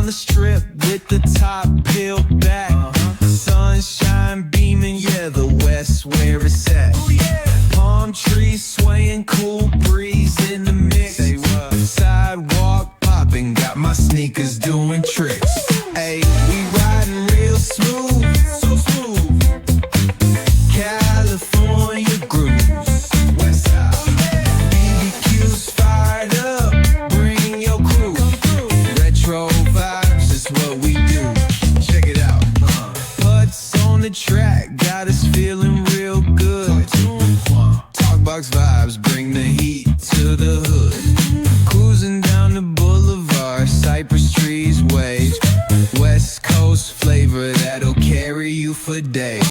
the strip with the top peeled back. Sunshine beaming, yeah, the West where it's at. Palm trees swaying, cool breeze in the mix. Sidewalk popping, got my sneakers doing tricks. Ayy, we riding real smooth, so smooth. California grooves, West Side. BBQ's fired up, bring your crew. Retro vibes is what we do. Check it out. Putts on the track, got us feeling real good. Talkbox vibes, bring the heat to the hood. Cruising down the boulevard, cypress trees wave. West Coast flavor that'll carry you for days.